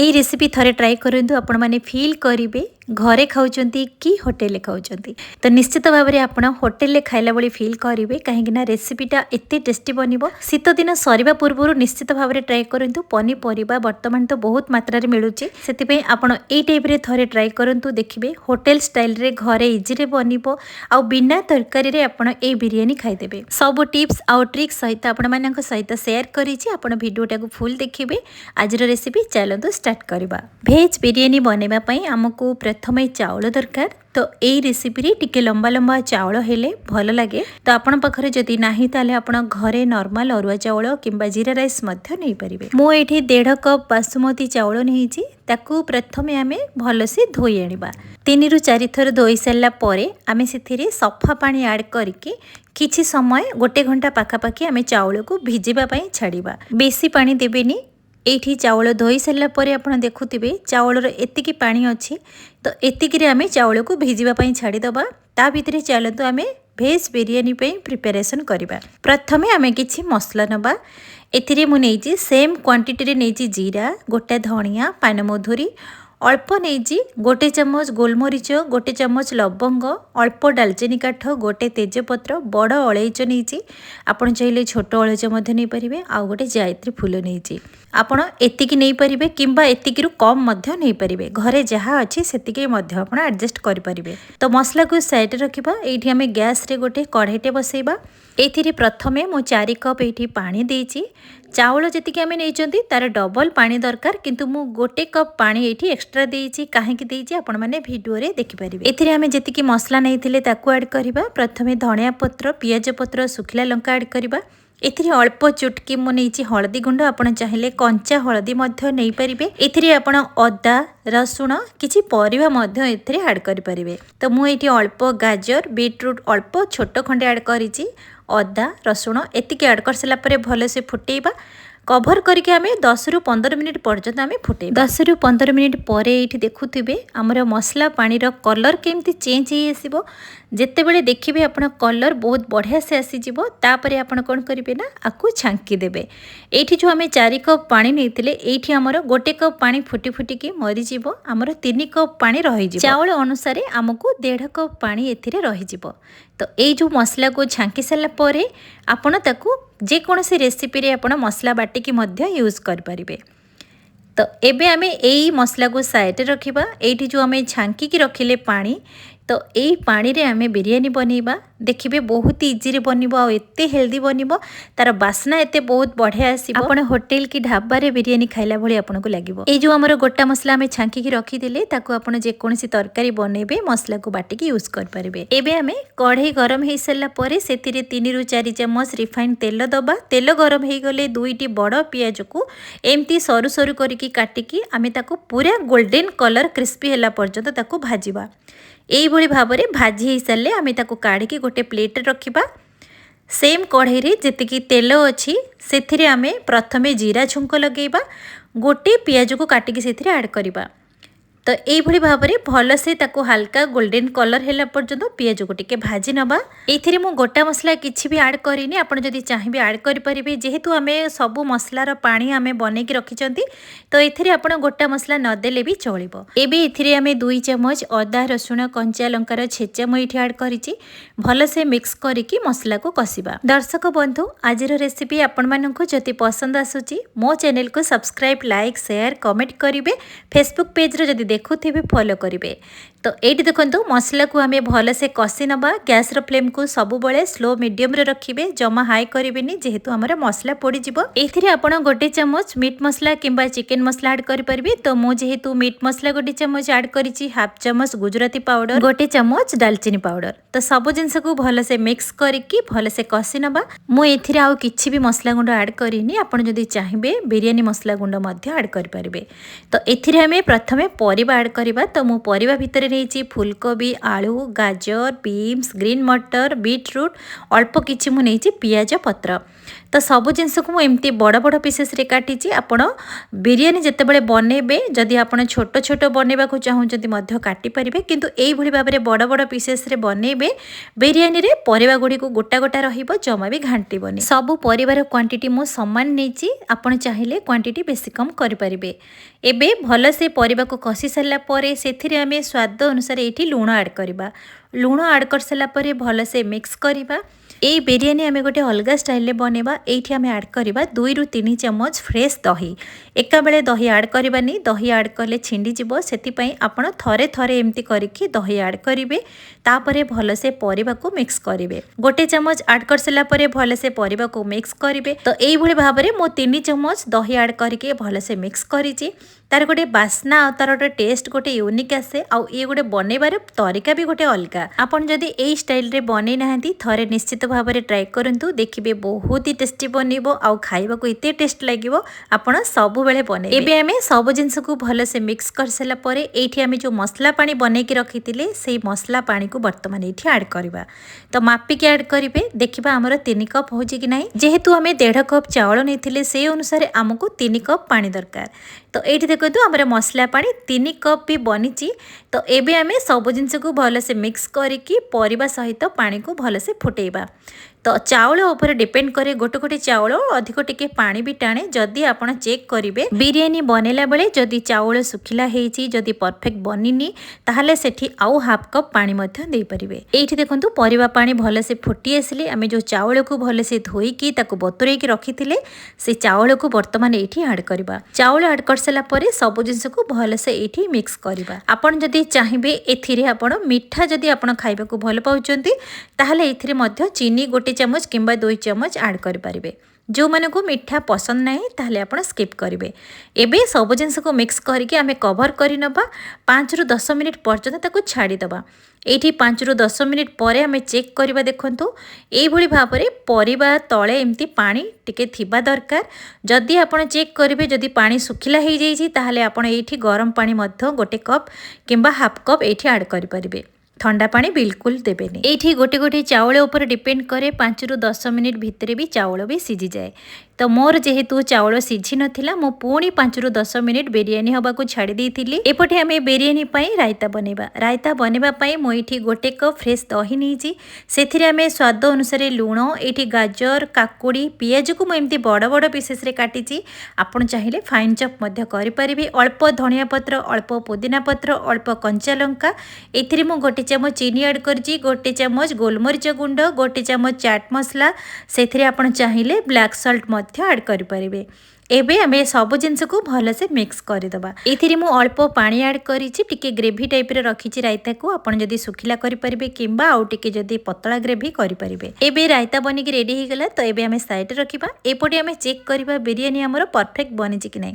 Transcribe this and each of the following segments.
यही रेसिपी थरे ट्राए करूँ आपण मैंने फील करेंगे घरे खाऊंती कि होटेल खाऊंती। तो निश्चित भाव में आप होटेल खाइला भाई फील करेंगे कहीं रेसिपीटा एत टेस्टी बन शीत दिन सरिबा पूर्व निश्चित भाव में ट्राए करूँ। पनीपरिया बर्तमान तो बहुत मात्रा मिलूँ से आपड़ यही टाइप थरे ट्राए करूँ देखिए होटेल स्टाइल रे घरे इजी बन आ बिना तरकारी आपड़ ये बिरियानी खाईदेवे। सब टिप्स आउ ट्रिक्स सहित आपण मान सहित सेयार कर भिडियोटा को फुल देखिए। आज रेसिपी चलतु स्टार्ट करवा। भेज बिरियानी बनवाई आमको प्रथम चाउल दरकार। तो यही रेसिपी टिके लंबा लंबा चाउल हेले भल लगे। तो आपण पाखरे जदि नाही ताले आपण घरे नॉर्मल अरुआ चाउल किंबा जीरा राइस मध्य नहीं परिबे। मु एठी 1.5 कप बासमती चाउल नहींची ताकू प्रथमे आमे भलसे धोई आनिबा। 3 रु 4 थर धोई सारला परे आमे सेथिरे सफा पानी ऐड करके किछि समय 1 घंटा पाखापाखि आमे चाउल को भिजिबा पई छाड़िबा। बेसी पानी देबेनी। एठी चाउल धोई सारला परे आपण देखुथिबे चाउलर एतिकी पानी अछि। तो एतिकी आमे चाउल को भिजिबा पई छाड़ी दबा। ता भितरे चलतु आमे भेज बिरियानी पे प्रिपरेशन करबा। प्रथमे आमे किछि मसला नबा। एथिरे मु नेइछि सेम क्वांटिटी रे नेइछि जीरा, गोटा धनिया, पानमधुरी, अल्प नहीं 1 चम्मच गोलमरीच, 1 चम्मच लवंग, अल्प डालचीनी काठ, 1 तेजपत्र, बड़ अलैच नहीं आपड़ चाहिए छोट अलैच नहीं पारे। आउ गोटे जायत्री फूल नहीं आपड़ एतिकी नहीं पारे किंबा एतिकी कम नहीं पारे। घरे जहाँ अच्छी से एडजस्ट करें। तो मसला को साइड रखा। ये आम गैस रे गोटे कढ़ाईटे बसैबा। ये प्रथमे मु 4 कप ये पानी देइछि। चाउल जी आम नहीं तार डबल पानी दरकार किंतु मु 1 कप पानी ये एक्सट्रा देइछि। कहीं देइछि आपण माने वीडियो रे देखि परिबे। एथिरे आमे जतिकी मसला नैथिले ताकू ऐड करिबा। प्रथमे धनिया पत्र, पियाज पत्र, सुखिला लंका ऐड करिबा। एथिरे अल्प चुटकी मु नैछि हळदी गुंड। आपण चाहिले कंचा हळदी मध्य नै परिबे। एथिरे आपण अदा, रसुण किछि परिबा मध्य एथिरे ऐड करि परिबे। तो मु एठी अल्प गाजर, बीटरूट अल्प छोट खंडे ऐड करिछि। अदा, रसुण एतिकी ऐड कर सला परे भले से फुटेइबा। कभर करके आमे 10 रु 15 मिनिट पर्यंत आमे फुटे। 10 रु 15 मिनिट परे एठी देखुथिबे हमर मसला पानीर कलर केमती चेंज हे आसीबो। जेते बेले देखिबे आपण कलर बहुत बढ़िया से आसी जिवो। तापरे आपण कोन करिवे ना आकु छांकी देबे। एठी जो आमे 4 कप पानी नेथिले एठी हमर 1 कप पानी फुटी फुटी के मरि जिवो। हमर 3 कप पानी रहि जिवो। चाउल अनुसार हमकु 1.5 कप पानी एथिरे रहि जिवो। तो ए जो मसला को छांकी साला परे आपण ताकू जे कोनोसी रेसिपी रे आपण मसला बाटिकी मध्य यूज कर परिबे। तो एबे आमे एई मसला को साइड रखिबा। एठी जो आमे छांकी की रखिले पानी तो यही पानी रे आमे बिरियानी बनैबा। देखिए बहुत इजी रे बनिबो आ एते हेल्दी बनिबो। तार बास्ना एते बहुत बढ़िया आसीबो। आपण होटल की ढाबा रे बिरियानी खाइला भली आपनको लागिबो। ए जो हमर गोटा मसला आमे छांकी की रखी दिले ताको आपण जे कोनसी तरकारी बनेबे मसला को बाटी की यूज कर परिबे। एबे आमे कढ़ाई गरम हे सल्ला परे सेतिरे 3 रु 4 चम्मच रिफाइंड तेल दबा। तेल गरम हे गले 2टी बड़ पियाज को एमती सरू सरू करिकी काटिकी आमे ताको पूरा गोल्डन कलर क्रिस्पी होला पर्यंत ताको भाजिबा। यही भाव में भाजी हो सारे आम ताको काढ़ी गोटे प्लेट रखिबा। सेम कढ़ाई रे जेतिकी तेल अच्छी से आम प्रथमे जीरा छुंक लगेबा। गोटे पियाज को काटिकी से ऐड करबा। तो यही भाव में भल से ताको हल्का गोल्डन कलर है पर्यंत पियाज को टिके भाजी नबा। एथिरे मु गोटा मसला किछि भी ऐड करिनी। आपण जदि चाहिबे ऐड करि परिबे। जेहेतु आमे सब मसलार पानी आमे बनै कि रखिचंती तो एथिरे आपण गोटा मसला न देले भी चलिबो। एबे एथिरे आमे 2 चम्मच अदा, रसुण, कंचा लंकार छेचा मु एठी ऐड करिछि। भल से मिक्स करिकी मसला को कसिबा। दर्शक बंधु आजिर रेसिपी आपण माननको जति पसंद आसुची मो चैनल को सब्सक्राइब, लाइक, शेयर, कमेंट करिवे। फेसबुक पेज रे जदि देखुथिबे फॉलो करिवे। तो एठी देखंतु मसला को आमे भल से कसी नबा। गैस रो फ्लेम को सब बेले स्लो मीडियम रे रखिबे। जमा हाई करिवेनी जेहेतु हमर मसला पड़ी जिवो। एथिरे आपण 1 चम्मच मीट मसला किंबा चिकन मसला ऐड करि परिबे। तो मु जेहेतु मीट मसला 1 चम्मच ऐड करिछि, हाफ चम्मच गुजराती पाउडर, 1 चम्मच दालचीनी पाउडर। तो सब जिंस को भल से मिक्स करिकी भल से कसी नबा। मु एथिरे आउ किछि भी मसला गुंड ऐड करिनी। आपण जदि चाहिबे बिरियानी मसला गुंड मध्य ऐड करि परिबे। तो एथिरे हमें प्रथमे परिबा ऐड करिबा। तो मु परिबा भितर रही फुलकोबी, आलू, गाजर, बीन्स, ग्रीन मटर, बीटरूट, अल्प किछि मु नहीं पियाज पत्र। तो सबु जिनस को एमती बड़ बड़ पीसेस रे काटी आपण बिरियानी जितेबाला बनइबे जदि आप छोट छोट बनवा चाहूँगी काटी पारे किंतु यही भाव में बड़ बड़ पीसेस रे बनइबे बिरियानी रे परिबा गुड़ी को गोटा गोटा रहिबो जमा भी घांटीबनी। सबु परिवार क्वांटिटी मु समान नेची आपण चाहिए क्वांटिटी बेसी कम करि परिबे। एबे भल से परिबा को कसी सारा परे सेथिरे आमे स्वाद अनुसार एठी लूण ऐड करबा। लूण ऐड कर सारा परे भल से मिक्स करबा। ए बिरियानी आमे गोटे अलग स्टाइल बनवा। एठी आमे ऐड करबा 2 रु 3 चम्मच फ्रेश दही। एका बेले दही ऐड करबानी, दही ऐड कले छिंडी जिवो सेति पई आपण थरे थरे एमती करिकि दही ऐड करिवे। तापरे भल से परिबा को मिक्स करिवे। गोटे चम्मच ऐड कर सला परे भल से परिबा को मिक्स करिवे। तो एई भली भाव में मो 3 चम्मच दही ऐड करके भल से मिक्स करिछि। तार गोटे बास्ना आ तार गोटे टेस्ट गोटे यूनिक आसे आ ये गोटे बनइबार तरीका भी गोटे अलगा। आपन जदि एई स्टाइल रे बनै नाहंती थरे निश्चित भाव में ट्राई करंतु, देखिबे बहुत ही टेस्टी बनिबो आ खाइबा को एते टेस्ट लागिबो आपण सब बेले बनै। एबे हमें सब जिंस को भल से मिक्स कर सला परे एठी हमें जो मसला पानी बनै के रखितिले सेई मसला पानी को वर्तमान एठी ऐड करबा। तो मापी के ऐड करिवे। देखिबा हमर 3 कप होची कि नाही। जेहेतु हमें 1.5 कप चावल नेथिले से अनुसार हमको 3 कप पानी दरकार। तो ये देखो आमर मसला पानी 3 कप भी बनी। तो एबे आमे सब जिनस को भल से मिक्स करिकी परिबा सहित पानी को भल से फुटेबा। तो चावल ऊपर डिपेंड करे गोटे गोटे चावल अधिक टिके पानी भी टाणे। जदि आपण चेक करिवे बिरियानी बनेला बेले जदि चावल सुखिला हेची जदि परफेक्ट बनिनी ताहले सेठी आउ हाफ कप पानी मध्य देई परिवे। एठी देखंतु परिबा पानी भल से फुटी आसले आमे जो चावल को भल से धोईकी ताको बतुरेई की रखिथिले से चावल को वर्तमान एठी ऐड करबा। चावल ऐड कर सला परे सब जिंस को भल से एठी मिक्स करबा। आपण जदि चाहिबे एथिरे आपण मीठा जदि आपण खाइबा को भल पाउचंती ताहले एथिरे मध्य चीनी गोटे चम्मच किंबा 2 चम्मच ऐड करि परिबे। जो माने को मीठा पसंद नहीं ताहले आपण स्किप करिवे। एबे सब जिंस को मिक्स करके आमे कवर करि नबा 5 रु 10 मिनिट पर्यंत ताको छाड़ी दबा। एठी 5 रु 10 मिनिट परे आमे चेक करबा। देखंतु एई भली भाव में परिबा तळे एमती पानी टिके थिबा दरकार। जदि आपण चेक करिवे जदि पानी सुखिला हेई जाईछि ताहले आपण एठी गरम पानी मध्य गोटे कप किंबा हाफ कप एठी ऐड करि परिबे। ठंडा पानी बिल्कुल देबेनी। एठी गोटे गोटे चावल ऊपर डिपेंड करे 5 रु 10 मिनिट भितरे भी चावल भी सीझी जाए। तो मोर जेहेतु चावल सीझी नथिला मो पुणी 5 रु 10 मिनिट बिरियानी हबा को छाड़ी देइथिली। एपटे हमें बिरियानी पई रायता बनेबा। रायता बनेबा पई मो एठी गोटे कप फ्रेश दही नीची। सेथिरे हमें स्वाद अनुसार लूण, एठी गाजर, काकुड़ी, पियाज को मो एमती बड़ बड़ पीसेस रे काटिची। आपण चाहिए फाइन चॉप मध्य करि परिबे। अल्प धनिया पत्र, अल्प पुदीना पत्र, अल्प कंचा लंका। एथिरे मो गोटे चम्मच चीनी ऐड करची, गोटे चम्मच गोलमरीच गुंड, गोटे चम्मच चाट मसला। सेथिरे आपण चाहिए ब्लैक सॉल्ट ऐड करि परिबे। एबे हमें सब जिंस को भल से मिक्स करदबा। एथिरे मु अल्प पानी ऐड करिछि, टिके ग्रेवी टाइप रे रखिछि रायता को। आपण जदि सुखिला करि परिबे किंबा आउ टिके जदि पतला ग्रेवी करि परिबे। एबे रायता बनि के रेडी हे गेला। तो एबे हमें साइड रे रखिबा। एपटे हमें चेक करबा बिरियानी हमर परफेक्ट बनिछि कि नै।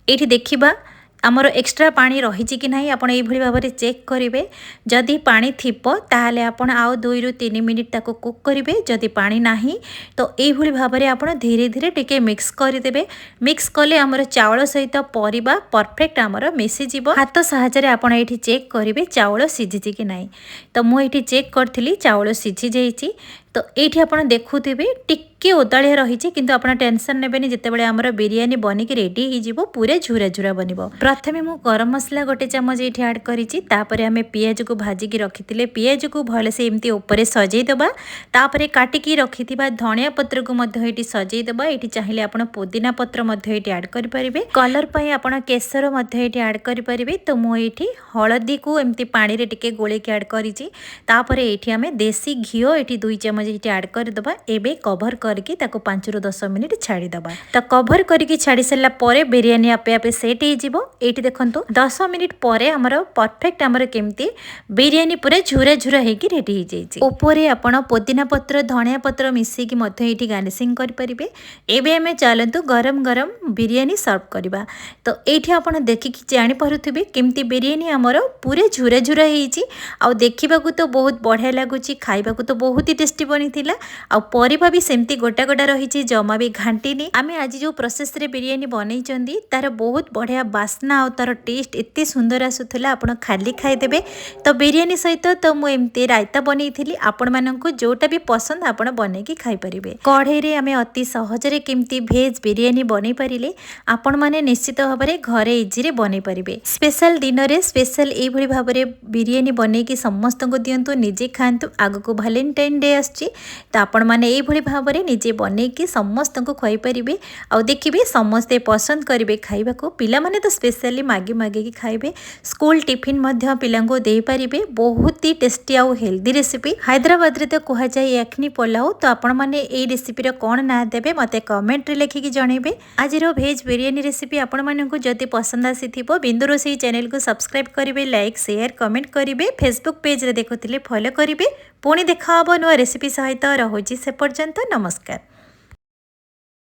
एठी देखिबा आमर एक्स्ट्रा पानी रही कि नहीं आपण एई भली भाव में चेक करेंगे। जदि पानी थिबो ताहले आपण आउ 2 रु 3 मिनिट ताको कुक करेंगे। जदि पानी नाही तो एई भली भाव में आपण धीरे धीरे टिके मिक्स करदेबे। मिक्स कले आमर चावल सहित परिबा परफेक्ट आमर मिसी जिवो। हाथ सहायता आपण एठी चेक करेंगे चावल सीझी कि नहीं। तो मु एठी चेक करथिली चावल सीझी जाइछि। तो ये आपड़ देखुवे टिके ओदाड़िया रही किंतु आपड़ टेंशन नेबेनी जितेबाला आमर बिरियानी बनिकी रेडी हो पूरा झुरा झुरा बनिबो। प्रथमे मु गरम मसला गोटे चम्मच ये ऐड करिछि। तापरे आमे पियाज को भाजिकी रखिथिले पियाज को भल से एमती ऊपर सजई दबा। तापरे काटिकी रखिथिबा धनिया पत्र को मध्य एठी सजई दबा। एठी चाहिए आपण पुदीना पत्र मध्य एठी ऐड करि परिबे। कलर पई आपण केसर मध्य एठी ऐड करि परिबे। तो मु एठी हळदी को एमती पानी रे टिके गोळे के ऐड करिछि। तापरे एठी आमे देसी घिओ एठी 2 चम्मच ये ऐड करदबा। एबे कवर करके ताको 5 रु 10 मिनिट छाड़ी दबा। तो कवर करके छाड़ी सला परे बिरियानी आपे आपे सेट हो जिवो। एठी देखंतु 10 मिनिट परे हमर परफेक्ट हमर केमती बिरियानी पूरा झुरा झुरा हेकी रेडी हो जाइछि। ऊपरे आपण पुदीना पत्र धनिया पत्र मिसेई की मध्य एठी गार्निशिंग करि परिबे। एबे हमें चलंतु गरम गरम बिरियानी सर्व करबा। तो एठी आपण देखिकी जानि पारुथिबे केमती बिरियानी हमर पूरा झुरा झुरा हेछि। आ देखिबा को तो बहुत बढ़िया लागुछि, खाइबा को तो बहुत ही टेस्टी बनी आ परिबा भी सेमती गोटा गोटा रही जमा भी घाटीनी आम आज जो प्रोसेस रे बिरियानी बनई तार बहुत बढ़िया बास्ना और तार टेस्ट एत सुंदर आसूला आप खाली खाईदेवे। तो बिरियानी सहित तो मुझे रायता बनई आपण मानक जोटा भी पसंद आप बनई खाईपर कढ़ई आम अति सहजरे केमती भेज बिरियानी बनई पारे आपण मैंने निश्चित भाव में घरे इजी बनई पारे। स्पेशल दिन में स्पेशल ये भाव में बिरियानी बनई समस्त को दिंतु निजे खातु आग को भैलेंटाइन डे आसची तो आपण मैंने ये भाव में निजे बनई समस्त को खुआई पारे आ देखिए समस्ते पसंद करेंगे खाइबा को पिला माने तो स्पेशली मागी मागी खाइबे स्कूल टिफिन पिला दे पारे बहुत ही टेस्टी आउ हेल्दी रेसिपी हैदराबाद रे तो कह जाए यखनी पोलाओ तो आपण मैंने ये रेसिपी कौन ना देवे मते कमेंट रे लिखिकी जनइबे। आज भेज बिरियानी रेसिपी आपण मानकु जदि पसंद आसीथिबो बिंदुरोसई चैनल को सब्सक्राइब करेंगे लाइक शेयर कमेंट करेंगे फेसबुक पेज रे देखुथिले फॉलो करेंगे पुणी देखा हबो नुआ रेसिपी सहित रहुची से पर्यंत नमस्कार।